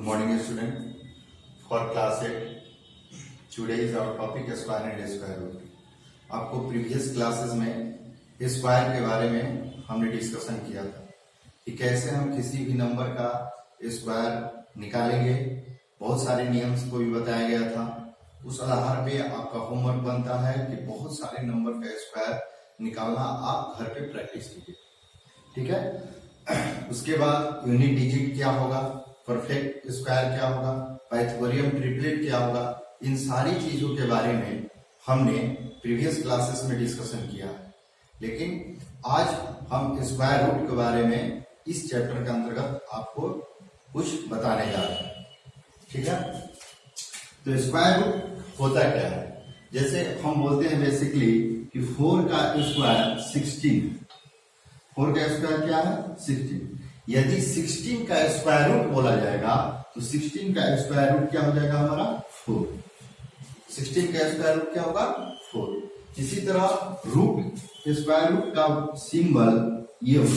morning student for class 8. Today is our topic square and square root. आपको previous classes में square के बारे में हमने डिस्कशन किया था कि कैसे हम किसी भी नंबर का स्क्वायर निकालेंगे। बहुत सारे नियम्स को भी बताया गया था। उस आधार पे आपका होमवर्क बनता है कि बहुत सारे नंबर का स्क्वायर निकालना आप घर पे प्रैक्टिस कीजिए, ठीक है। उसके बाद यूनिट डिजिट क्या होगा, परफेक्ट स्क्वायर क्या होगा, पाइथागोरियन ट्रिपलेट क्या होगा, इन सारी चीजों के बारे में हमने प्रीवियस क्लासेस में डिस्कशन किया है। लेकिन आज हम स्क्वायर रूट के बारे में इस चैप्टर के अंतर्गत आपको कुछ बताने जा रहे हैं, ठीक है। तो स्क्वायर रूट होता क्या है, जैसे हम बोलते हैं बेसिकली कि 4 का स्क्वायर 16, 4 का स्क्वायर क्या है 16। यदि 16 का स्क्वायर रूट बोला जाएगा तो 16 का स्क्वायर रूट क्या हो जाएगा हमारा 4। 16 का स्क्वायर रूट क्या होगा 4। इसी तरह रूट स्क्वायर रूट का सिंबल ये होता है,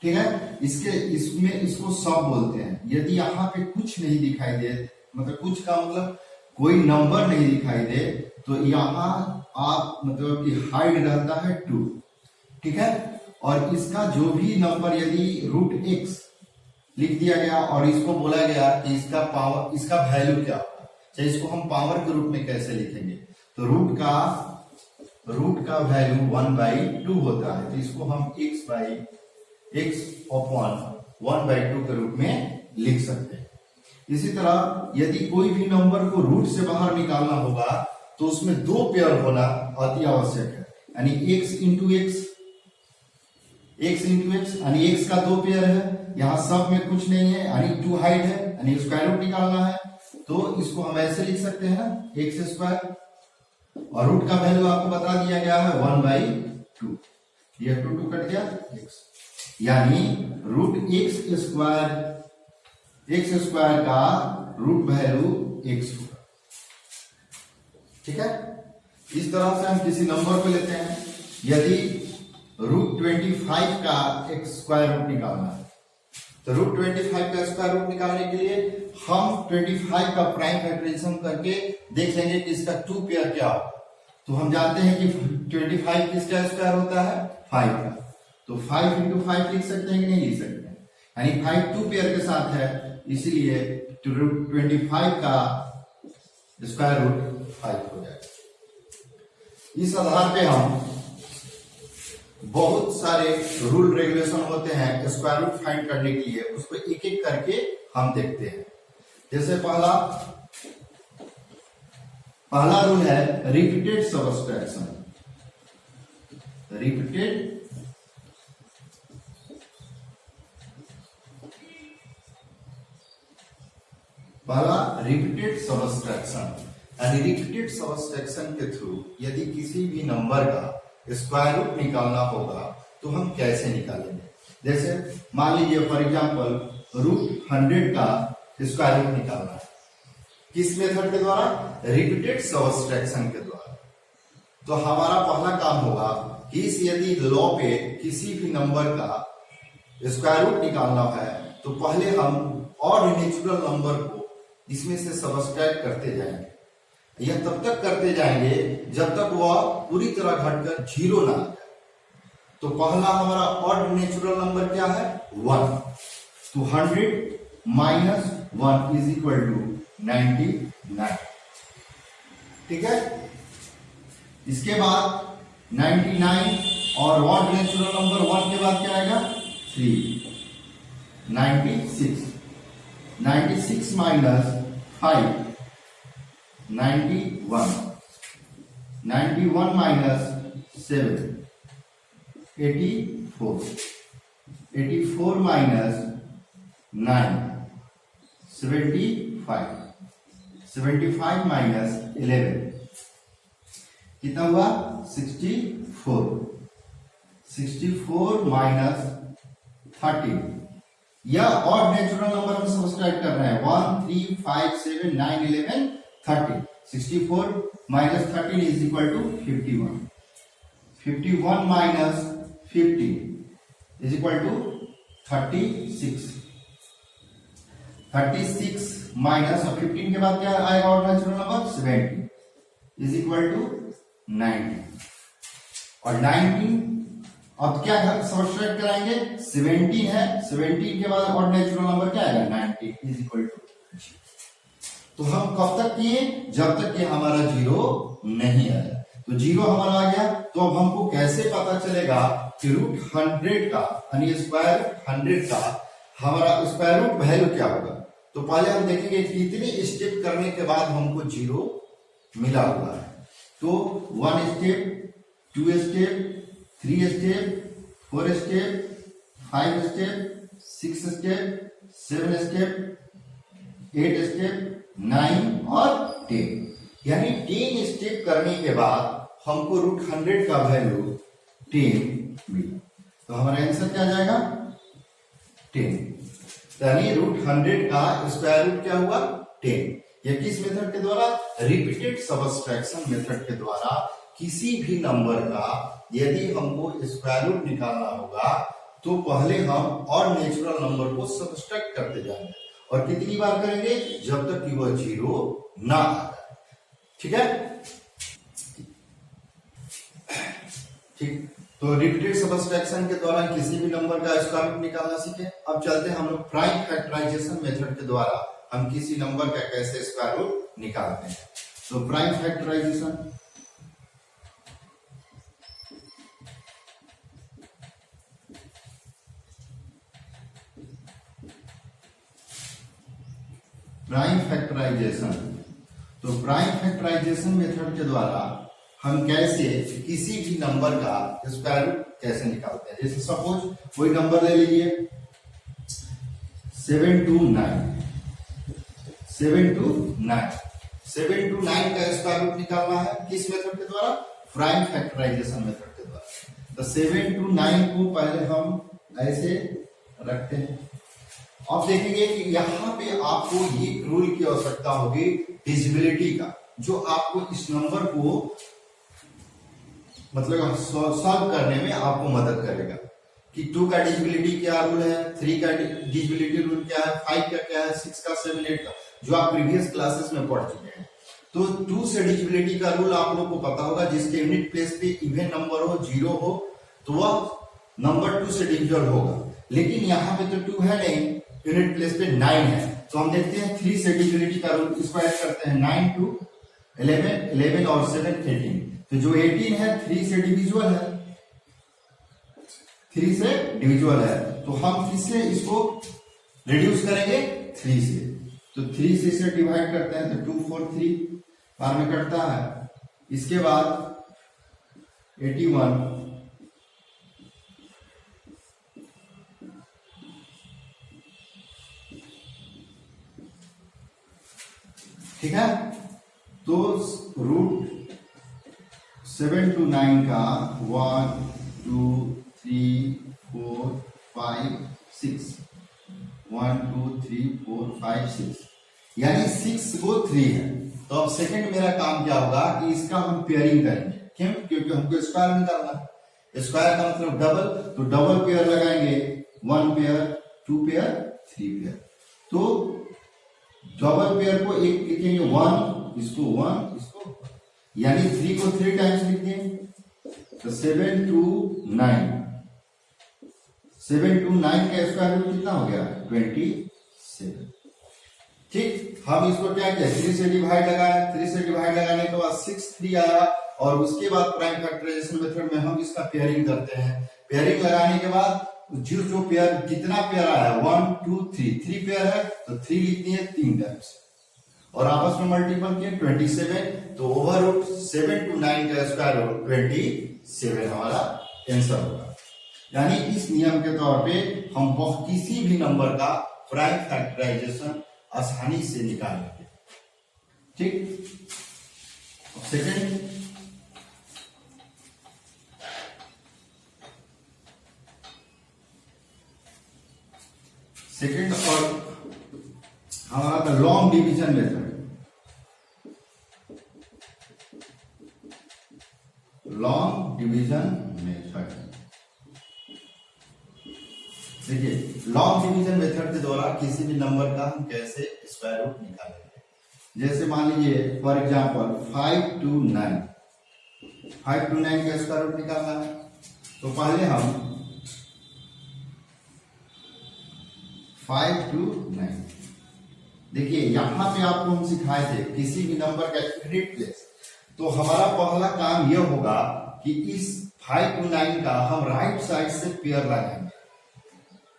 ठीक है। इसको सब बोलते हैं। यदि यहाँ पे कुछ नहीं दिखाई दे, मतलब कुछ का मतलब कोई नंबर नहीं दिखाई दे, तो यहाँ आप मतलब कि हाइड रहता है 2, ठीक है। और इसका जो भी नंबर यदि रूट x लिख दिया गया और इसको बोला गया कि इसका पावर, इसका वैल्यू क्या होगा, चाहे इसको हम पावर के रूप में कैसे लिखेंगे, तो रूट का वैल्यू 1/2 होता है, तो इसको हम x अपॉन 1/2 के रूप में लिख सकते हैं। इसी तरह यदि कोई भी नंबर को रूट से बाहर निकालना होगा तो उसमें 2 पेयर होना अति आवश्यक है, यानी x इंटू x यानी x का 2 पेयर है। यहाँ सब में कुछ नहीं है, यानी 2 हाइड है, यानी स्क्वायर रूट निकालना है, तो इसको हम ऐसे लिख सकते हैं ना x², और रूट का वैल्यू आपको बता दिया गया है 1/2। ये 2 कट गया x, यानी रूट x² का रूट वैल्यू x होगा, ठीक है। इस तरह से हम किसी नंबर को लेते हैं। यदि रूट 25 का एक स्क्वायर रूट निकालना है, तो रूट 25 का स्क्वायर रूट निकालने के लिए हम 25 का प्राइम फैक्टराइजेशन करके देख लेंगे कि इसका 2 पेयर क्या हो। तो हम जानते हैं कि 25 किसका स्क्वायर होता है 5 का, तो 5 इंटू 5 लिख सकते हैं कि नहीं लिख सकते हैं, यानी 5 2 पेयर के साथ है, इसीलिए रूट 25 का स्क्वायर रूट 5 हो जाएगा। इस आधार पे हम बहुत सारे रूल रेगुलेशन होते हैं स्क्वायर रूट फाइंड करने के लिए, उसको एक एक करके हम देखते हैं। जैसे पहला रूल है रिपीटेड सबट्रैक्शन। रिपीटेड सबट्रैक्शन, यानी रिपीटेड सबट्रैक्शन के थ्रू यदि किसी भी नंबर का स्क्वायर रूट निकालना होगा तो हम कैसे निकालेंगे। जैसे मान लीजिए फॉर एग्जांपल रूट 100 का स्क्वायर रूट निकालना है, किस मेथड के द्वारा, रिपीटेड सबट्रैक्शन के द्वारा। तो हमारा पहला काम होगा कि यदि लॉ पे किसी भी नंबर का स्क्वायर रूट निकालना है तो पहले हम ऑड नेचुरल नंबर को इसमें से सबट्रैक्ट करते जाएंगे। यह तब तक करते जाएंगे जब तक वह पूरी तरह घटकर 0 ना आ जाए। तो पहला हमारा ऑड नेचुरल नंबर क्या है 1, तो 100 माइनस 1 इज इक्वल टू 99, ठीक है। इसके बाद 99 और ऑड नेचुरल नंबर 1 के बाद क्या आएगा 3, 96 माइनस 5 91 माइनस 7 84 माइनस 9 75 माइनस 11 कितना हुआ 64 माइनस 13। यह ऑड नेचुरल नंबर हम सब्ट्रैक्ट कर रहे हैं 1 3 5 7 9 11 30। 64 minus 13 is equal to 51 minus 50 is equal to 36। 36 minus 15 के बाद क्या आएगा और natural number 70 is equal to 19 और 19 अब क्या सब्ट्रैक्ट कराएंगे 17 है 17 के बाद और नेचुरल नंबर क्या आएगा 90 इज इक्वल टू। तो हम कब तक किए जब तक कि हमारा जीरो नहीं आया। तो जीरो हमारा आ गया तो अब हमको कैसे पता चलेगा कि रूट 100 का यानी स्क्वायर 100 का हमारा स्क्वायर रूट वैल्यू क्या होगा। तो पहले हम देखेंगे कितने स्टेप करने के बाद हमको जीरो मिला हुआ है। तो 1 step 2 step 3 step 4 step 5 step 6 step 7 step 8 step 9 और 10 यानी 10 स्टेप करने के बाद हमको रूट 100 का वैल्यू 10 मिला। तो हमारा आंसर क्या आ जाएगा 10 यानी रूट 100 का स्क्वायर रूट क्या हुआ 10। यह किस मेथड के द्वारा रिपीटेड सबट्रैक्शन मेथड के द्वारा किसी भी नंबर का यदि हमको स्क्वायर रूट निकालना होगा तो पहले हम और नेचुरल नंबर को सबट्रैक्ट करते जाएंगे और कितनी बार करेंगे जब तक कि वह जीरो ना आ जाए। ठीक है ठीक। तो रिपीटेड सबट्रैक्शन के द्वारा किसी भी नंबर का स्क्वायर रूट निकालना सीखे। अब चलते हैं हम लोग प्राइम फैक्टराइजेशन मेथड के द्वारा हम किसी नंबर का कैसे स्क्वायर रूट निकालते हैं। तो प्राइम फैक्टराइजेशन तो प्राइम फैक्टराइजेशन मेथड के द्वारा हम कैसे किसी भी नंबर का स्क्वायर रूट कैसे निकालते हैं। जैसे सपोज कोई नंबर ले लीजिए 729 का स्क्वायर रूट निकालना है किस मेथड के द्वारा प्राइम फैक्टराइजेशन मेथड के द्वारा। तो 729 को पहले हम ऐसे रखते हैं। अब देखेंगे कि यहाँ पे आपको एक रूल की आवश्यकता होगी डिविजिबिलिटी का जो आपको इस नंबर को मतलब सॉल्व करने में आपको मदद करेगा कि 2 का डिविजिबिलिटी क्या रूल है 3 का डिविजिबिलिटी रूल क्या है 5 का क्या है 6 का 7 8 का जो आप प्रीवियस क्लासेस में पढ़ चुके हैं। तो 2 से डिविजिबिलिटी का रूल आप लोग को पता होगा जिसके यूनिट प्लेस पे इवन नंबर हो जीरो हो तो वह नंबर 2 से डिविजिबल होगा। लेकिन यहाँ पे तो 2 है नहीं यूनिट प्लेस पे 9 है। तो हम देखते हैं 3 से डिविजिबिलिटी का रूल इसको ऐड करते हैं 9 2 11 11 और 7 18। तो जो 18 है 3 से डिविजिबल है 3 से डिविजिबल है तो हम किससे इसको रिड्यूस करेंगे 3 से। तो 3 से इसे डिवाइड करते हैं तो 2 4 3 बार में कटता है। इसके बाद 81 ठीक है। तो रूट 7 to 9 का 1 2 3 4 5 6 1 2 3 4 5 6 यानी 6 को 3 है। तो अब सेकंड मेरा काम क्या होगा कि इसका हम पेयरिंग करेंगे। क्यों क्योंकि हमको स्क्वायर निकालना है। स्क्वायर का मतलब डबल तो डबल पेयर लगाएंगे 1 पेयर 2 पेयर 3 पेयर। तो डबल पेयर को एक लिखेंगे 1 इसको 1 इसको यानी 3 को 3 टाइम्स लिख दें तो 7 to 9 का स्क्वायर रूट कितना हो गया 27। ठीक हम इसको क्या किया 3 से डिवाइड लगाया 3 से डिवाइड लगाने के बाद 6 3 आया और उसके बाद प्राइम फैक्टराइजेशन मेथड में हम इसका पेयरिंग करते हैं। पेयरिंग लगाने के बाद जो पेयर कितना पेयर आया 1 2 3 पेयर है तो 3 लिख दिए 3 टाइम्स और आपस में मल्टीपल किए 27। तो ओवर रूट 7 to 9 का स्क्वायर रूट 27 हमारा आंसर होगा। यानी इस नियम के तौर पे हम किसी भी नंबर का प्राइम फैक्टराइजेशन आसानी से निकाल लेंगे। ठीक सेकेंड और हमारा था long division method. Long division method देखिए लॉन्ग डिवीजन मेथड के द्वारा किसी भी नंबर का हम कैसे स्क्वायर रूट निकालेंगे। जैसे मान लीजिए फॉर एग्जांपल 5 to 9, 5 to 9 का स्क्वायर रूट निकालना है। तो पहले हम 5 to 9, देखिए यहां पे आपको हम सिखाए थे किसी भी नंबर का यूनिट प्लेस। तो हमारा पहला काम यह होगा कि इस 5 to 9 का हम राइट साइड से पेयर लगाएंगे।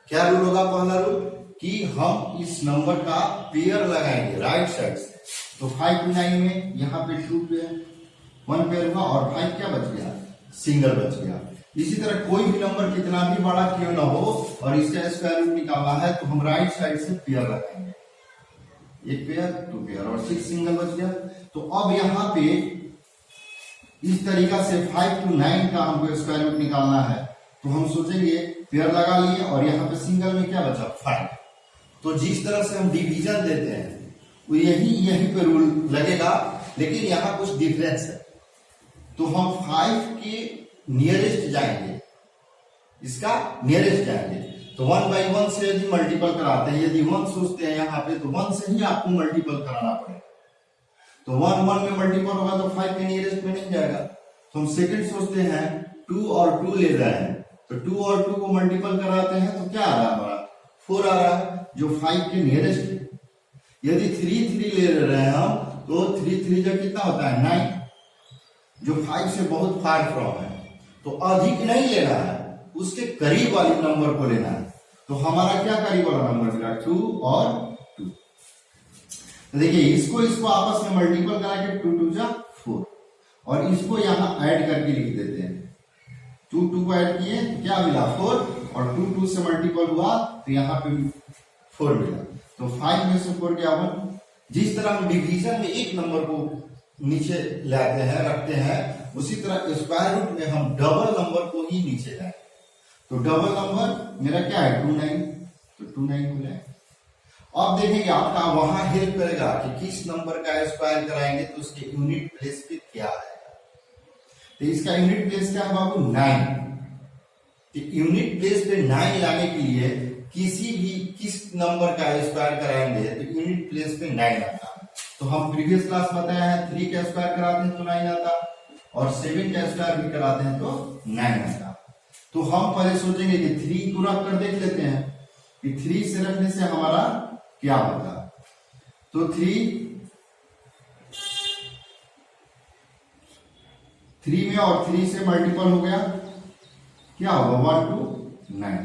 क्या रूल होगा? पहला रूल कि हम इस नंबर का पेयर लगाएंगे राइट साइड से। तो 5 to 9 में यहाँ पे 2 पेयर, 1 पेयर हुआ और 5 क्या बच गया? सिंगल बच गया। इसी तरह कोई भी नंबर कितना भी बड़ा क्यों ना हो और इसका स्क्वायर रूट निकालना है तो हम राइट साइड से पेयर लगाएंगे, 1 पेयर 2 पेयर और 6 सिंगल बच गया। तो अब यहाँ पे इस तरीका से 5 to 9 का हमको स्क्वायर रूट निकालना है। तो हम सोचेंगे पेयर लगा लिए और यहाँ पे सिंगल में क्या बचा? 5। तो जिस तरह से हम डिवीजन देते हैं वो यही पे रूल लगेगा, लेकिन यहाँ कुछ डिफरेंस है। तो हम 5 के नियरेस्ट जाएंगे, इसका नियरेस्ट जाएंगे। तो 1 by 1 से यदि मल्टीपल कराते हैं, यदि 1 सोचते हैं यहाँ पे तो 1 से ही आपको मल्टीपल कराना पड़ेगा। तो 1 1 में मल्टीपल होगा तो 5 के नियरेस्ट में नहीं जाएगा। तो हम सेकंड सोचते हैं 2 और 2 ले रहे हैं, तो 2 और 2 को मल्टीपल कराते हैं तो क्या आ रहा है? हमारा 4 आ रहा है जो 5 के नियरेस्ट है। यदि 3 3 ले रहे हैं हम तो 3 3 जो कितना होता है? 9, जो 5 से बहुत फार फ्रॉम है। तो अधिक नहीं लेना है, उसके करीब वाले नंबर को लेना है। तो हमारा क्या करीब वाला नंबर मिला? 2 और 2। तो देखिए इसको आपस में मल्टीपल करा के 2 2 जा 4 और इसको यहां ऐड करके लिख देते हैं। 2 2 को ऐड किए तो क्या मिला? 4 और 2 2 से मल्टीपल हुआ तो यहाँ पे 4 मिला। तो 5 में से 4 गया 1। जिस तरह हम डिवीजन में एक नंबर को नीचे लाते हैं रखते हैं, उसी तरह स्क्वायर रूट में हम डबल नंबर को ही नीचे लाए। तो डबल नंबर मेरा क्या है? 2 9, तो 2 9 को लाए। अब देखेंगे आपका वहां हेल्प करेगा कि किस नंबर का स्क्वायर कराएंगे तो उसके यूनिट प्लेस पे क्या आएगा। तो इसका यूनिट प्लेस क्या है बाबू? 9। तो यूनिट प्लेस पे 9 लाने के लिए किस नंबर का स्क्वायर कराएंगे तो यूनिट प्लेस पे 9 आता है। तो हम प्रीवियस क्लास बताया है 3 का स्क्वायर कराते हैं तो 9 आता और 7 का स्क्वायर भी कराते हैं तो 9 आता। तो हम पहले सोचेंगे कि 3 को रख कर देख लेते हैं कि 3 से रखने से हमारा क्या होगा। तो 3 में और 3 से मल्टीपल हो गया, क्या होगा? 1 2 9।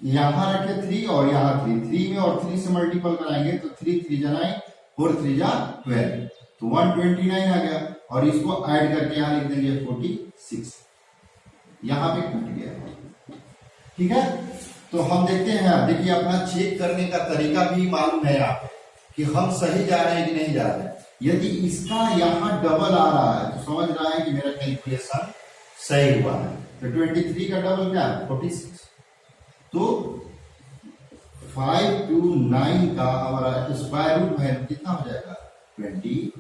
यहां रखे 3 और यहां 3 में और 3 से मल्टीपल कराएंगे तो 3 3 जा 9 4 3 जा 12, तो 129 आ गया। और इसको ऐड करके यहां लिख देंगे 46, यहां पे कट गया। ठीक है, तो हम देखते हैं। देखिए अपना चेक करने का तरीका भी मालूम है आपको कि हम सही जा रहे हैं कि नहीं जा रहे हैं। यदि इसका यहाँ डबल आ रहा है तो समझ रहा है कि मेरा कैलकुलेशन सही हुआ है। तो 23 का डबल क्या है? 46। तो 5 to 9 का हमारा स्क्वायर रूट है कितना हो जाएगा? 20।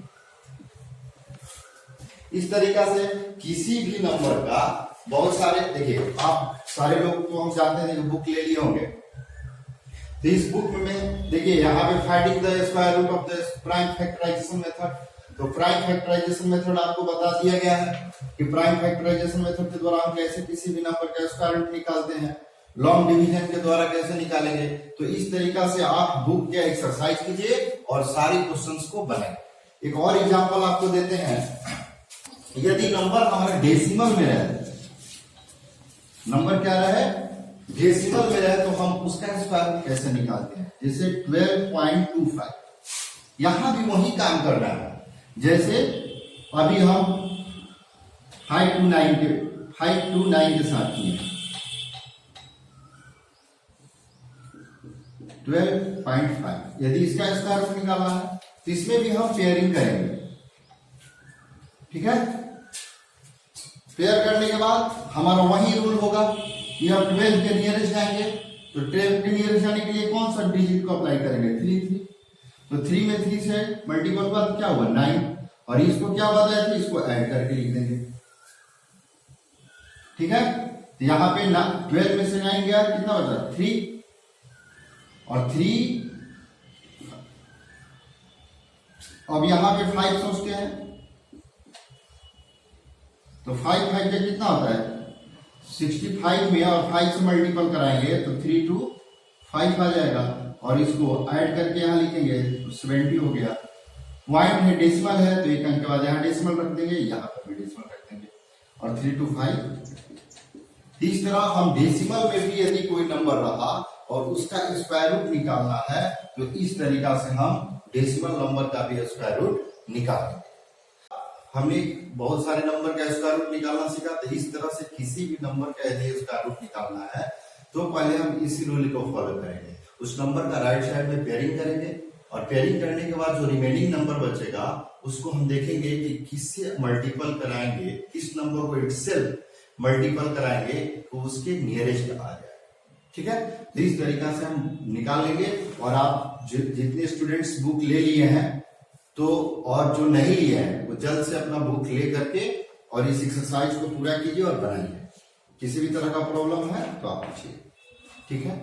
इस तरीका से किसी भी नंबर का बहुत सारे, देखिए आप सारे लोग तो हम जानते हैं बुक ले लिए होंगे। तो इस बुक में देखिए यहाँ पे finding the square root of the prime factorisation method. तो प्राइम फैक्टराइजेशन मेथड आपको बता दिया गया है कि प्राइम फैक्टराइजेशन मेथड के द्वारा हम कैसे किसी भी नंबर का स्क्वायर रूट निकालते हैं। लॉन्ग डिवीजन के द्वारा कैसे निकालेंगे। तो इस तरीका से आप बुक के एक्सरसाइज कीजिए और सारे क्वेश्चंस को बनाएं। एक और एग्जांपल आपको देते हैं। यदि नंबर हमारा डेसिमल में रहे, नंबर क्या रहे? डेसिमल में रहे, तो हम उसका स्क्वायर रूट कैसे निकालते हैं। जैसे 12.25, यहां भी वही काम करना है जैसे अभी हम 5 to 9 के साथ किए। 12.5 यदि इसका स्क्वायर रूट निकालना है तो इसमें भी हम पेयरिंग करेंगे। ठीक है, पेयर करने के बाद हमारा वही रूल होगा कि हम 12 के नियरेस्ट जाएंगे। तो 12 के नियरेस्ट जाने के लिए कौन सा डिजिट को अप्लाई करेंगे? 3 तो 3 में 3 से मल्टीपल हुआ तो क्या हुआ? 9। और इसको क्या बताया था? इसको ऐड करके लिख देंगे। ठीक है, तो यहाँ पे 12 में से 9 गया, कितना बचा? 3। और 3, अब यहां पे 5 सोचते हैं, तो 5 5 का कितना होता है 65 में, और 5 से मल्टीपल कराएंगे तो 3 2 5 आ जाएगा, और इसको ऐड करके यहां लिखेंगे तो 70 हो गया। पॉइंट है, डेसिमल है, तो एक अंक के बाद यहां डेसिमल रख देंगे, यहां पर भी डेसिमल रख देंगे, और 3 2 5। इस तरह हम डेसिमल में भी यदि कोई नंबर रहा और उसका स्क्वायर रूट निकालना है तो इस तरीका से हम डेसिमल नंबर का भी स्क्वायर रूट निकालेंगे। हमने बहुत सारे नंबर का स्क्वायर रूट निकालना सीखा, तो इस तरह से किसी भी नंबर का यदि स्क्वायर रूट निकालना है तो पहले हम इसी रूल को फॉलो करेंगे। उस नंबर का राइट साइड में पेयरिंग करेंगे, और पेयरिंग करने के बाद जो रिमेनिंग नंबर बचेगा उसको हम देखेंगे कि किससे मल्टीपल कराएंगे, किस नंबर को इटसेल्फ मल्टीपल कराएंगे तो उसके नियरेस्ट आ जाए। ठीक है, तो इस तरीका से हम निकाल लेंगे। और आप जितने स्टूडेंट्स बुक ले लिए हैं तो, और जो नहीं लिए हैं वो जल्द से अपना बुक ले करके और इस एक्सरसाइज को पूरा कीजिए और बनाइए। किसी भी तरह का प्रॉब्लम है तो आप पूछिए। ठीक है।